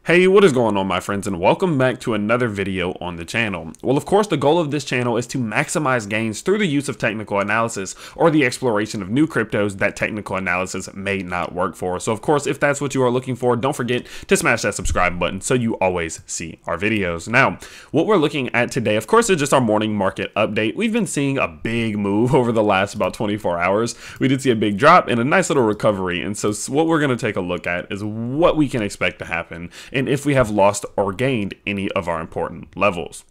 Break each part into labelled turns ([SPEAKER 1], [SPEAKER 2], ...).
[SPEAKER 1] Hey, what is going on, my friends, and welcome back to another video on the channel. Well, of course, the goal of this channel is to maximize gains through the use of technical analysis or the exploration of new cryptos that technical analysis may not work for. So, of course, if that's what you are looking for, don't forget to smash that subscribe button so you always see our videos. Now, what we're looking at today, of course, is just our morning market update. We've been seeing a big move over the last about 24 hours. We did see a big drop and a nice little recovery. And so what we're going to take a look at is what we can expect to happen and if we have lost or gained any of our important levels.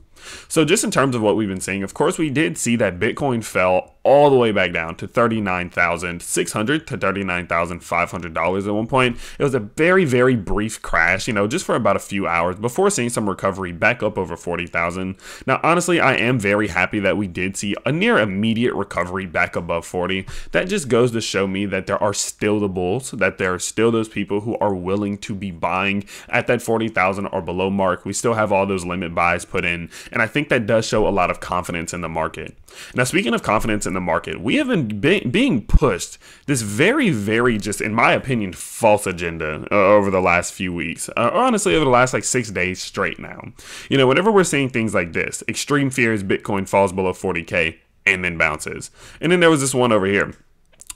[SPEAKER 1] So just in terms of what we've been seeing, of course, we did see that Bitcoin fell all the way back down to $39,600 to $39,500 at one point. It was a very, very brief crash, just for about a few hours before seeing some recovery back up over 40,000. Now, honestly, I am very happy that we did see a near immediate recovery back above 40. That just goes to show me that there are still the bulls, that there are still those people who are willing to be buying at that 40,000 or below mark. We still have all those limit buys put in, and I think that does show a lot of confidence in the market. Now, speaking of confidence in the market, we have been being pushed this very, very, just in my opinion, false agenda over the last few weeks. Honestly, over the last like 6 days straight now. Whenever we're seeing things like this, extreme fears Bitcoin falls below 40K and then bounces. And then there was this one over here.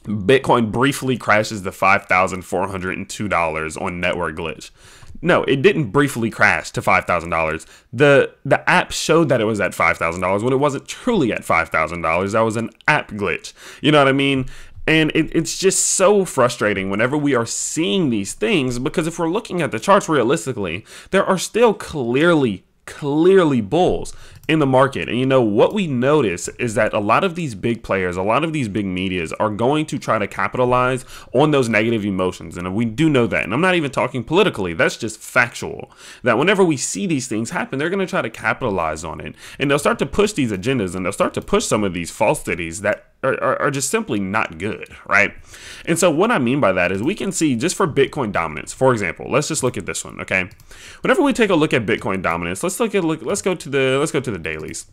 [SPEAKER 1] Bitcoin briefly crashes to $5,402 on network glitch. No, it didn't briefly crash to $5,000. The app showed that it was at $5,000 when it wasn't truly at $5,000. That was an app glitch. You know what I mean? And it's just so frustrating whenever we are seeing these things, because if we're looking at the charts realistically, there are still clearly bulls in the market. And what we notice is that a lot of these big players, a lot of these big medias are going to try to capitalize on those negative emotions. And we do know that. And I'm not even talking politically. That's just factual. That whenever we see these things happen, they're going to try to capitalize on it. And they'll start to push these agendas, and they'll start to push some of these falsities that are just simply not good, right? And so what I mean by that is we can see just for Bitcoin dominance, for example, let's just look at this one, okay? Whenever we take a look at Bitcoin dominance, let's go to the dailies.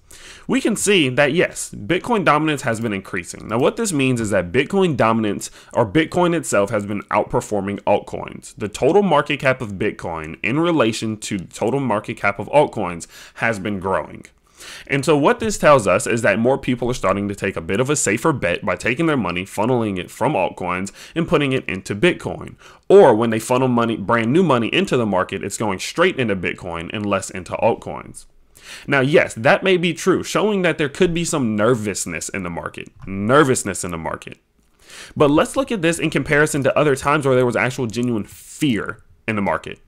[SPEAKER 1] We can see that yes, Bitcoin dominance has been increasing. Now what this means is that Bitcoin dominance, or Bitcoin itself, has been outperforming altcoins. The total market cap of Bitcoin in relation to the total market cap of altcoins has been growing. And so what this tells us is that more people are starting to take a bit of a safer bet by taking their money, funneling it from altcoins and putting it into Bitcoin. Or when they funnel brand new money into the market, it's going straight into Bitcoin and less into altcoins. Now, yes, that may be true, showing that there could be some nervousness in the market. But let's look at this in comparison to other times where there was actual genuine fear in the market.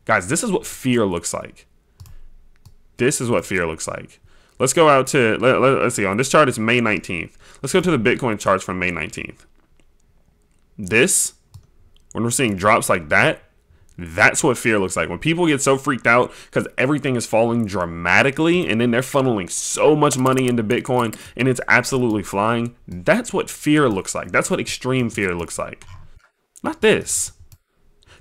[SPEAKER 1] Guys, this is what fear looks like. Let's go out to, let's see, on this chart it's May 19th. Let's go to the Bitcoin charts from May 19th. When we're seeing drops like that, that's what fear looks like. When people get so freaked out because everything is falling dramatically and then they're funneling so much money into Bitcoin and it's absolutely flying, that's what fear looks like. That's what extreme fear looks like. Not this.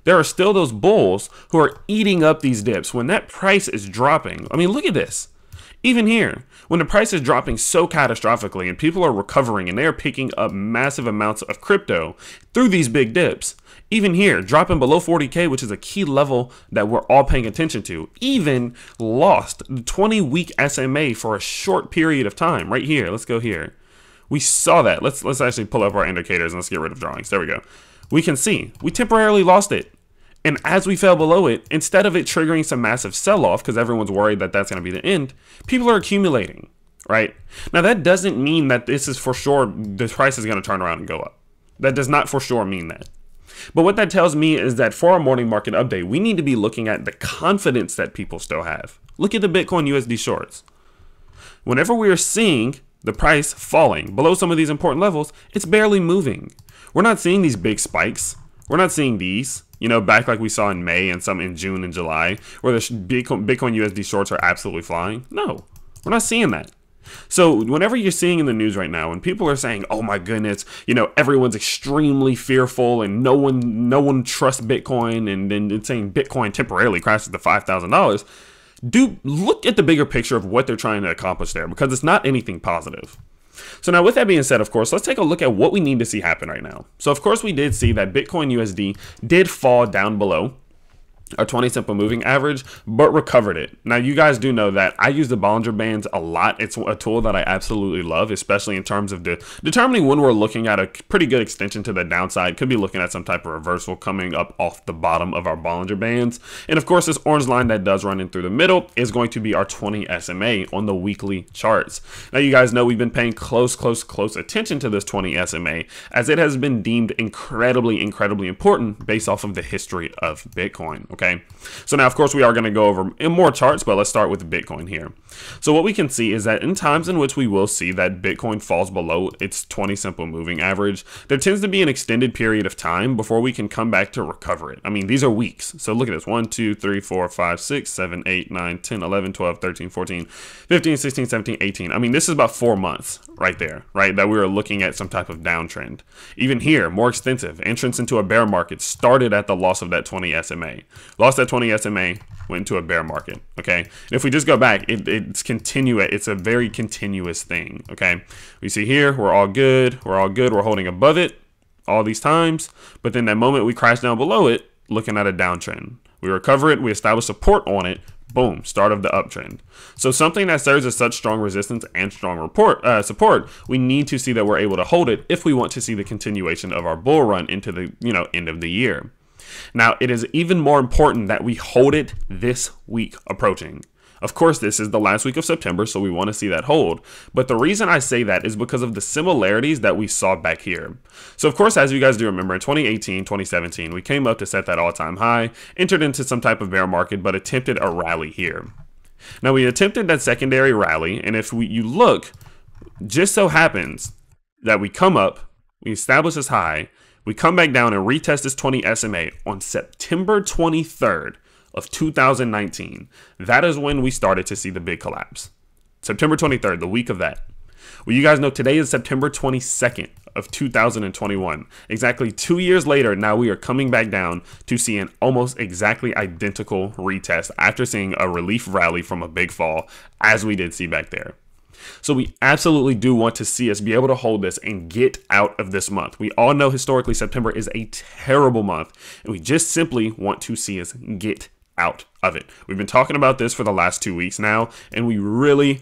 [SPEAKER 1] There are still those bulls who are eating up these dips when that price is dropping. I mean, look at this. Even here, when the price is dropping so catastrophically and people are recovering and they are picking up massive amounts of crypto through these big dips, even here, dropping below 40K, which is a key level that we're all paying attention to, even lost the 20-week SMA for a short period of time. Right here, let's go here. We saw that. Let's actually pull up our indicators and let's get rid of drawings. There we go. We can see we temporarily lost it. And as we fell below it, instead of it triggering some massive sell-off, because everyone's worried that that's going to be the end, people are accumulating, right? Now, that doesn't mean that this is for sure, the price is going to turn around and go up. That does not for sure mean that. But what that tells me is that for our morning market update, we need to be looking at the confidence that people still have. Look at the Bitcoin USD shorts. Whenever we are seeing the price falling below some of these important levels, it's barely moving. We're not seeing these big spikes. We're not seeing these, back like we saw in May and some in June and July, where the Bitcoin USD shorts are absolutely flying. No, we're not seeing that. So whenever you're seeing in the news right now, when people are saying, oh my goodness, everyone's extremely fearful and no one trusts Bitcoin, and then saying Bitcoin temporarily crashes to $5,000, do look at the bigger picture of what they're trying to accomplish there, because it's not anything positive. So now with that being said, of course, let's take a look at what we need to see happen right now. So of course we did see that Bitcoin USD did fall down below a 20 simple moving average, but recovered it. Now, you guys do know that I use the Bollinger Bands a lot. It's a tool that I absolutely love, especially in terms of determining when we're looking at a pretty good extension to the downside. Could be looking at some type of reversal coming up off the bottom of our Bollinger Bands. And of course, this orange line that does run in through the middle is going to be our 20 SMA on the weekly charts. Now, you guys know we've been paying close attention to this 20 SMA, as it has been deemed incredibly important based off of the history of Bitcoin. Okay, so now of course we are going to go over in more charts, but let's start with Bitcoin here. So what we can see is that in times in which we will see that Bitcoin falls below its 20 simple moving average, there tends to be an extended period of time before we can come back to recover it. I mean, these are weeks. So look at this: 1, 2, 3, 4, 5, 6, 7, 8, 9, 10, 11, 12, 13, 14, 15, 16, 17, 18. I mean, this is about 4 months right there, right? That we were looking at some type of downtrend. Even here, more extensive entrance into a bear market started at the loss of that 20 SMA. Lost that 20 SMA, went into a bear market. Okay, and if we just go back, it's a very continuous thing. Okay, we see here we're all good, we're holding above it all these times, but then that moment we crash down below it, looking at a downtrend, we recover it, we establish support on it, boom, start of the uptrend. So something that serves as such strong resistance and strong support, we need to see that we're able to hold it if we want to see the continuation of our bull run into the end of the year. Now, it is even more important that we hold it this week approaching. Of course, this is the last week of September, so we want to see that hold. But the reason I say that is because of the similarities that we saw back here. So, of course, as you guys do remember, in 2018, 2017, we came up to set that all-time high, entered into some type of bear market, but attempted a rally here. Now, we attempted that secondary rally, and if you look, just so happens that we come up, we establish this high, we come back down and retest this 20 SMA on September 23rd of 2019. That is when we started to see the big collapse. September 23rd, the week of that. Well, you guys know today is September 22nd of 2021. Exactly 2 years later, now we are coming back down to see an almost exactly identical retest after seeing a relief rally from a big fall, as we did see back there. So we absolutely do want to see us be able to hold this and get out of this month. We all know historically September is a terrible month, and we just simply want to see us get out of it. We've been talking about this for the last 2 weeks now, and we really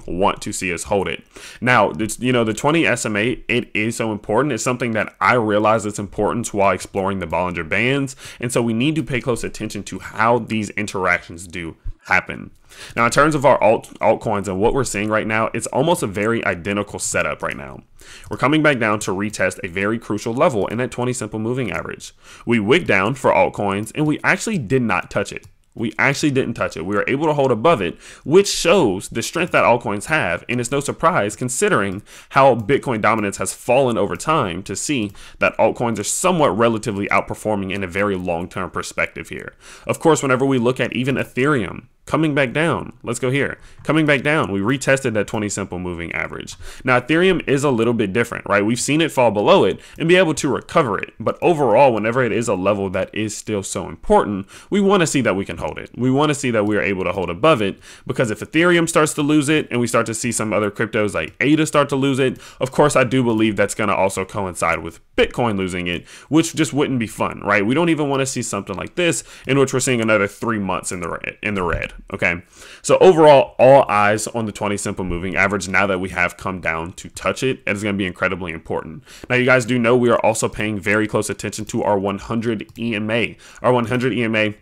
[SPEAKER 1] want to see us hold it. Now, the 20 SMA, it is so important. It's something that I realize its importance while exploring the Bollinger Bands, and so we need to pay close attention to how these interactions do happen. Now, in terms of our altcoins and what we're seeing right now, it's almost a very identical setup right now. We're coming back down to retest a very crucial level in that 20 simple moving average. We wigged down for altcoins, and we actually did not touch it. We actually didn't touch it. We were able to hold above it, which shows the strength that altcoins have. And it's no surprise considering how Bitcoin dominance has fallen over time to see that altcoins are somewhat relatively outperforming in a very long-term perspective here. Of course, whenever we look at even Ethereum, coming back down, let's go here, coming back down, we retested that 20 simple moving average. Now, Ethereum is a little bit different, right? We've seen it fall below it and be able to recover it. But overall, whenever it is a level that is still so important, we want to see that we can hold it. We want to see that we are able to hold above it, because if Ethereum starts to lose it and we start to see some other cryptos like ADA start to lose it, of course, I do believe that's going to also coincide with Bitcoin losing it, which just wouldn't be fun, right? We don't even want to see something like this in which we're seeing another 3 months in the red. Okay, so overall, all eyes on the 20 simple moving average now that we have come down to touch it. It is going to be incredibly important. Now, you guys do know we are also paying very close attention to our 100 EMA. Our 100 EMA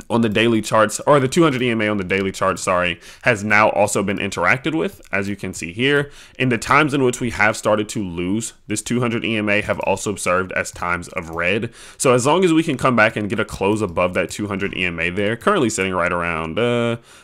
[SPEAKER 1] on the daily charts, or the 200 EMA on the daily chart, sorry, has now also been interacted with, as you can see here. In the times in which we have started to lose, this 200 EMA have also served as times of red. So as long as we can come back and get a close above that 200 EMA there, currently sitting right around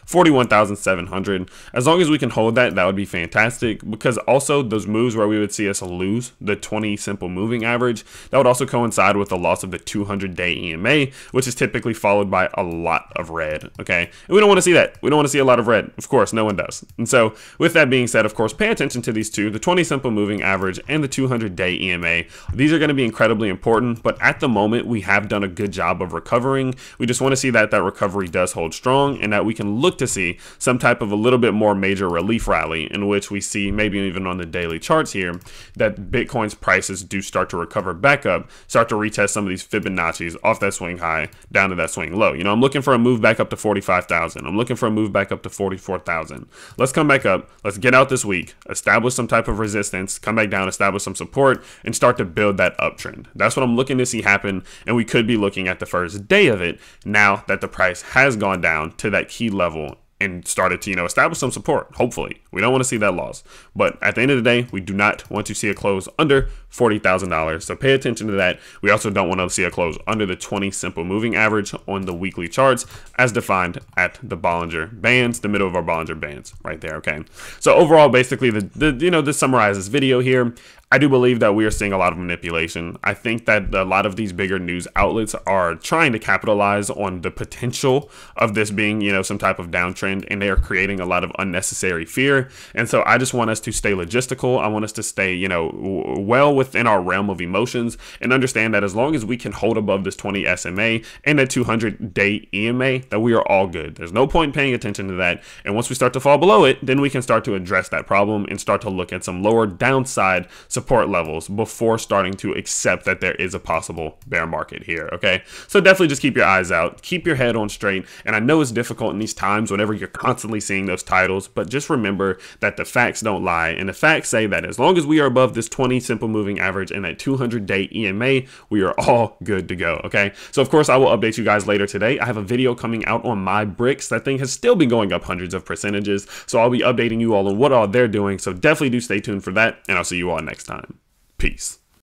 [SPEAKER 1] 41,700, as long as we can hold that, that would be fantastic, because also those moves where we would see us lose the 20 simple moving average, that would also coincide with the loss of the 200-day EMA, which is typically followed by a lot of red, okay? And we don't want to see that. We don't want to see a lot of red. Of course, no one does. And so with that being said, of course, pay attention to these two, the 20 simple moving average and the 200-day EMA. These are going to be incredibly important, but at the moment, we have done a good job of recovering. We just want to see that that recovery does hold strong and that we can look to see some type of a little bit more major relief rally in which we see maybe even on the daily charts here that Bitcoin's prices do start to recover back up, start to retest some of these Fibonacci's off that swing high down to that swing low. You know, I'm looking for a move back up to 45,000. I'm looking for a move back up to 44,000. Let's come back up. Let's get out this week, establish some type of resistance, come back down, establish some support, and start to build that uptrend. That's what I'm looking to see happen, and we could be looking at the first day of it now that the price has gone down to that key level and started to, you know, establish some support. Hopefully, we don't want to see that loss, but at the end of the day, we do not want to see a close under $40,000. So pay attention to that. We also don't want to see a close under the 20 simple moving average on the weekly charts as defined at the Bollinger Bands, the middle of our Bollinger Bands right there. Okay. So overall, basically this summarizes this video here. I do believe that we are seeing a lot of manipulation. I think that a lot of these bigger news outlets are trying to capitalize on the potential of this being, you know, some type of downtrend, and they are creating a lot of unnecessary fear. And so I just want us to stay logistical. I want us to stay, you know, well within our realm of emotions and understand that as long as we can hold above this 20 SMA and that 200-day EMA, that we are all good. There's no point in paying attention to that. And once we start to fall below it, then we can start to address that problem and start to look at some lower downside support levels before starting to accept that there is a possible bear market here. Okay, so definitely just keep your eyes out, keep your head on straight. And I know it's difficult in these times whenever you're constantly seeing those titles, but just remember that the facts don't lie, and the facts say that as long as we are above this 20 simple moving average and that 200-day EMA, we are all good to go. Okay, so of course I will update you guys later today. I have a video coming out on my bricks. That thing has still been going up hundreds of percentages, so I'll be updating you all on what all they're doing. So definitely do stay tuned for that, and I'll see you all next time. Peace.